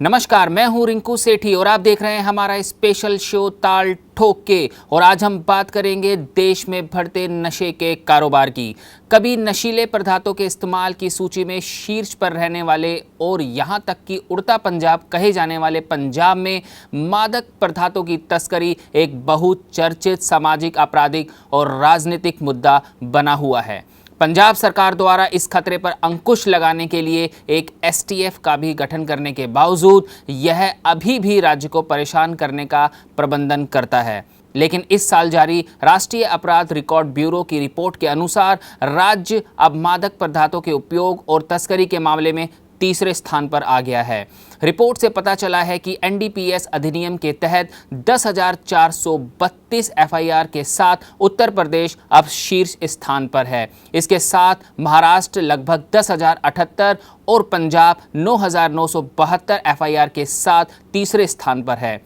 नमस्कार, मैं हूं रिंकू सेठी और आप देख रहे हैं हमारा स्पेशल शो ताल ठोक के। और आज हम बात करेंगे देश में बढ़ते नशे के कारोबार की। कभी नशीले पदार्थों के इस्तेमाल की सूची में शीर्ष पर रहने वाले और यहां तक कि उड़ता पंजाब कहे जाने वाले पंजाब में मादक पदार्थों की तस्करी एक बहुचर्चित सामाजिक, आपराधिक और राजनीतिक मुद्दा बना हुआ है। पंजाब सरकार द्वारा इस खतरे पर अंकुश लगाने के लिए एक एसटीएफ का भी गठन करने के बावजूद यह अभी भी राज्य को परेशान करने का प्रबंधन करता है। लेकिन इस साल जारी राष्ट्रीय अपराध रिकॉर्ड ब्यूरो की रिपोर्ट के अनुसार राज्य अब मादक पदार्थों के उपयोग और तस्करी के मामले में तीसरे स्थान पर आ गया है। रिपोर्ट से पता चला है कि एनडीपीएस अधिनियम के तहत 10,432 एफआईआर के साथ उत्तर प्रदेश अब शीर्ष स्थान पर है। इसके साथ महाराष्ट्र लगभग 10,078 और पंजाब 9,972 एफआईआर के साथ तीसरे स्थान पर है।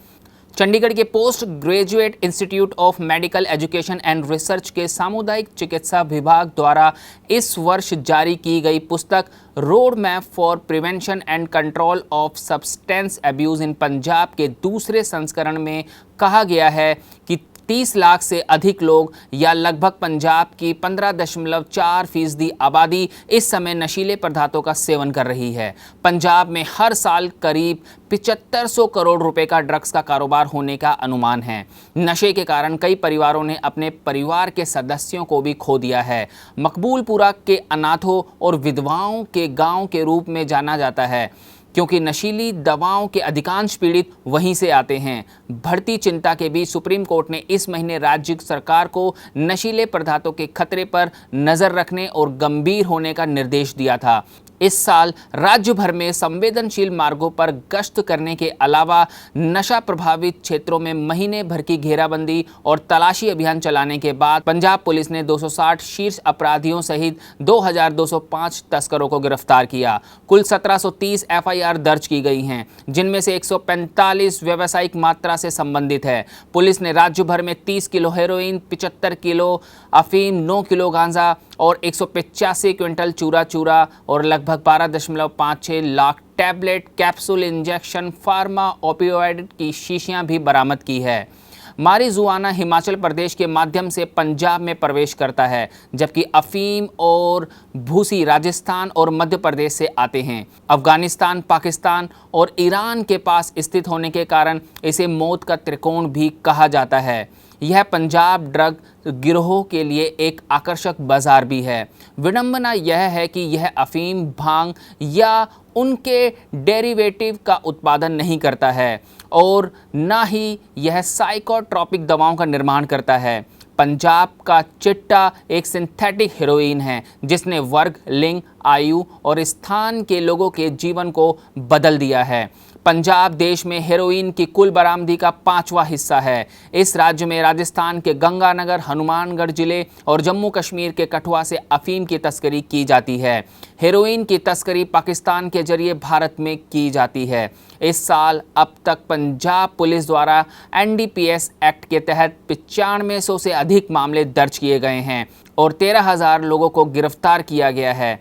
चंडीगढ़ के post graduate institute of medical education and research के सामुदायिक चिकित्सा विभाग द्वारा इस वर्ष जारी की गई पुस्तक road map for prevention and control of substance abuse इन पंजाब के दूसरे संस्करण में कहा गया है कि 30 लाख से अधिक लोग या लगभग पंजाब की 15.4% आबादी इस समय नशीले पदार्थों का सेवन कर रही है। पंजाब में हर साल करीब 7500 करोड़ रुपए का ड्रग्स का कारोबार होने का अनुमान है। नशे के कारण कई परिवारों ने अपने परिवार के सदस्यों को भी खो दिया है। मकबूलपुरा के अनाथों और विधवाओं के गांव के रूप में जाना जाता है क्योंकि नशीली दवाओं के अधिकांश पीड़ित वहीं से आते हैं। बढ़ती चिंता के बीच सुप्रीम कोर्ट ने इस महीने राज्य सरकार को नशीले पदार्थों के खतरे पर नज़र रखने और गंभीर होने का निर्देश दिया था। इस साल राज्य भर में संवेदनशील मार्गों पर गश्त करने के अलावा नशा प्रभावित क्षेत्रों में महीने भर की घेराबंदी और तलाशी अभियान चलाने के बाद पंजाब पुलिस ने 260 शीर्ष अपराधियों सहित 2,205 तस्करों को गिरफ्तार किया। कुल 1730 एफआईआर दर्ज की गई हैं, जिनमें से 145 व्यावसायिक मात्रा से संबंधित है। पुलिस ने राज्य भर में 30 किलो हेरोइन, 75 किलो अफीम, 9 किलो गांजा और 185 क्विंटल चूरा और लगभग 12.56 lakh tablet, capsule, injection, pharma opioid की शीशियां भी बरामद की है। मारिजुआना हिमाचल प्रदेश के माध्यम से पंजाब में प्रवेश करता है, जबकि अफीम और भूसी राजस्थान और मध्य प्रदेश से आते हैं। अफगानिस्तान, पाकिस्तान और ईरान के पास स्थित होने के कारण इसे मौत का त्रिकोण भी कहा जाता है। यह पंजाब ड्रग गिरोह के लिए एक आकर्षक बाजार भी है। विडंबना यह है कि यह अफीम, भांग या उनके डेरिवेटिव का उत्पादन नहीं करता है और ना ही यह साइकोट्रोपिक दवाओं का निर्माण करता है। पंजाब का चिट्टा एक सिंथेटिक हेरोइन है जिसने वर्ग, लिंग, आयु और स्थान के लोगों के जीवन को बदल दिया है। पंजाब देश में हेरोइन की कुल बरामदी का 5वां हिस्सा है। इस राज्य में राजस्थान के गंगानगर, हनुमानगढ़ जिले और जम्मू कश्मीर के कठुआ से अफीम की तस्करी की जाती है। हेरोइन की तस्करी पाकिस्तान के जरिए भारत में की जाती है। इस साल अब तक पंजाब पुलिस द्वारा एनडीपीएस एक्ट के तहत 9500 से अधिक मामले दर्ज किए गए हैं और 13,000 लोगों को गिरफ्तार किया गया है।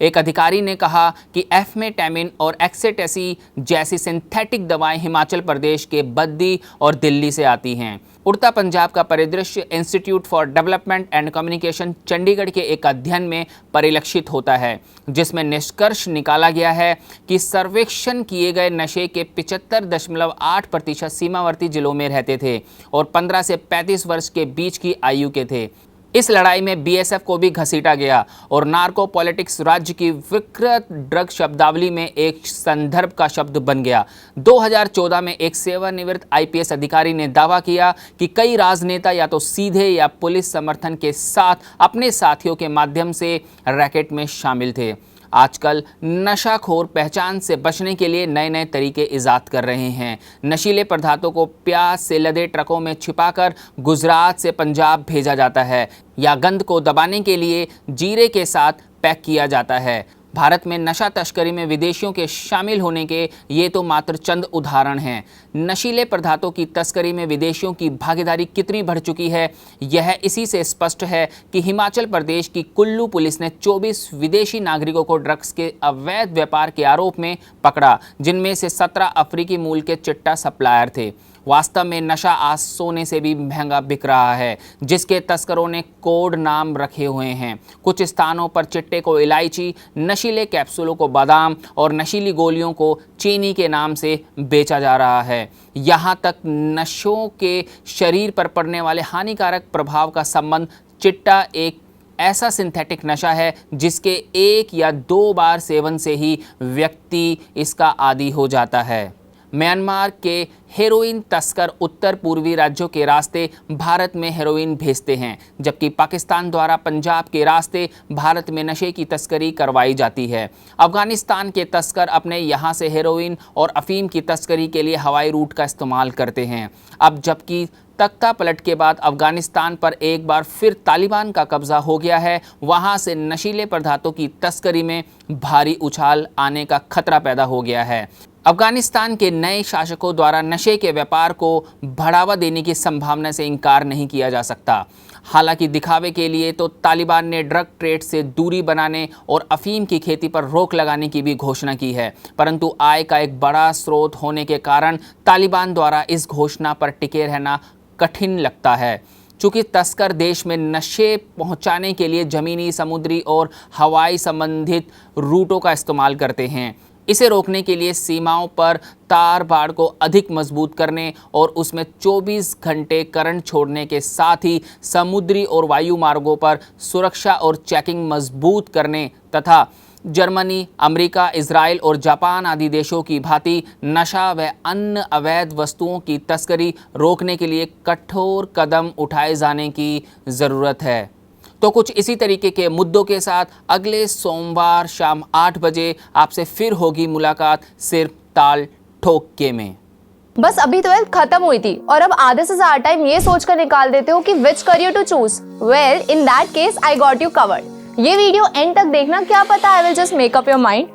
एक अधिकारी ने कहा कि एफमेटामिन और एक्सेटेसी जैसी सिंथेटिक दवाएं हिमाचल प्रदेश के बद्दी और दिल्ली से आती हैं। उड़ता पंजाब का परिदृश्य institute for development and communication Chandigarh के एक अध्ययन में परिलक्षित होता है, जिसमें निष्कर्ष निकाला गया है कि सर्वेक्षण किए गए नशे के 75.8% सीमावर्ती जिलों में रहते थे और 15 से 35 वर्ष के बीच की आयु के थे। इस लड़ाई में बीएसएफ को भी घसीटा गया और नार्को पॉलिटिक्स राज्य की विकृत ड्रग शब्दावली में एक संदर्भ का शब्द बन गया। 2014 में एक सेवानिवृत्त आईपीएस अधिकारी ने दावा किया कि कई राजनेता या तो सीधे या पुलिस समर्थन के साथ अपने साथियों के माध्यम से रैकेट में शामिल थे। आजकल नशाखोर पहचान से बचने के लिए नए नए तरीके इजाद कर रहे हैं। नशीले पदार्थों को प्याज से लदे ट्रकों में छिपाकर गुजरात से पंजाब भेजा जाता है या गंध को दबाने के लिए जीरे के साथ पैक किया जाता है। भारत में नशा तस्करी में विदेशियों के शामिल होने के ये तो मात्र चंद उदाहरण हैं। नशीले पदार्थों की तस्करी में विदेशियों की भागीदारी कितनी बढ़ चुकी है, यह इसी से स्पष्ट है कि हिमाचल प्रदेश की कुल्लू पुलिस ने 24 विदेशी नागरिकों को ड्रग्स के अवैध व्यापार के आरोप में पकड़ा, जिनमें से 17 अफ्रीकी मूल के चिट्टा सप्लायर थे। वास्तव में नशा आज सोने से भी महंगा बिक रहा है, जिसके तस्करों ने कोड नाम रखे हुए हैं। कुछ स्थानों पर चिट्टे को इलायची, नशीले कैप्सूलों को बादाम और नशीली गोलियों को चीनी के नाम से बेचा जा रहा है। यहाँ तक नशों के शरीर पर पड़ने वाले हानिकारक प्रभाव का संबंध चिट्टा एक ऐसा सिंथेटिक नशा है जिसके 1 या 2 बार सेवन से ही व्यक्ति इसका आदी हो जाता है। म्यांमार के हेरोइन तस्कर उत्तर पूर्वी राज्यों के रास्ते भारत में हेरोइन भेजते हैं, जबकि पाकिस्तान द्वारा पंजाब के रास्ते भारत में नशे की तस्करी करवाई जाती है। अफगानिस्तान के तस्कर अपने यहाँ से हेरोइन और अफीम की तस्करी के लिए हवाई रूट का इस्तेमाल करते हैं। अब जबकि तख्ता पलट के बाद अफगानिस्तान पर एक बार फिर तालिबान का कब्जा हो गया है, वहां से नशीले पदार्थों की तस्करी में भारी उछाल आने का खतरा पैदा हो गया है। अफगानिस्तान के नए शासकों द्वारा नशे के व्यापार को बढ़ावा देने की संभावना से इनकार नहीं किया जा सकता। हालांकि दिखावे के लिए तो तालिबान ने ड्रग ट्रेड से दूरी बनाने और अफीम की खेती पर रोक लगाने की भी घोषणा की है, परंतु आय का एक बड़ा स्रोत होने के कारण तालिबान द्वारा इस घोषणा पर टिके रहना कठिन लगता है। चूँकि तस्कर देश में नशे पहुंचाने के लिए ज़मीनी, समुद्री और हवाई संबंधित रूटों का इस्तेमाल करते हैं। इसे रोकने के लिए सीमाओं पर तार बाड़ को अधिक मजबूत करने और उसमें 24 घंटे करंट छोड़ने के साथ ही समुद्री और वायु मार्गों पर सुरक्षा और चेकिंग मजबूत करने तथा जर्मनी, अमेरिका, इजराइल और जापान आदि देशों की भांति नशा व अन्य अवैध वस्तुओं की तस्करी रोकने के लिए कठोर कदम उठाए जाने की ज़रूरत है। तो कुछ इसी तरीके के मुद्दों के साथ अगले सोमवार शाम 8 बजे आपसे फिर होगी मुलाकात, सिर्फ ताल ठोक के में। बस अभी 12th खत्म हुई थी और अब आधे से ज्यादा टाइम ये सोचकर निकाल देते हो कि which career to choose. Well, in that case I got you covered. ये वीडियो एंड तक देखना, क्या पता I will just make up your mind.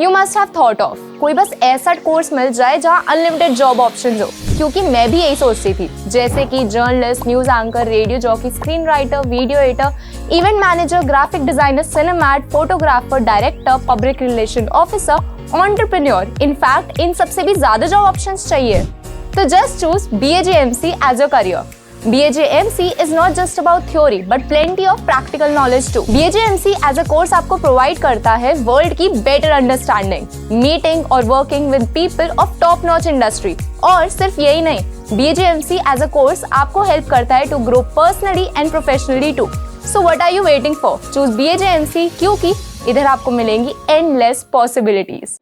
You must have thought of कोई बस ऐसा कोर्स मिल जाए जहाँ अनलिमिटेड जॉब ऑप्शन हो, क्योंकि मैं भी यही सोचती थी। जैसे कि journalist, news anchor, radio jockey, screen writer, video editor, event manager, graphic designer, सिनेमैट, photographer, director, public relation officer, entrepreneur. In fact इन सबसे भी ज्यादा जॉब ऑप्शंस चाहिए। तो just choose BAJMC as your career. BAJMC is not just about theory but plenty of practical knowledge too. BAJMC as a course आपको provide करता है world की बेटर अंडरस्टैंडिंग, मीटिंग और working with people of top notch industry. और सिर्फ यही नहीं, BAJMC as a course आपको हेल्प करता है to grow personally and professionally too. So what are you waiting for? Choose BAJMC, क्योंकि इधर आपको मिलेंगी एंडलेस पॉसिबिलिटीज।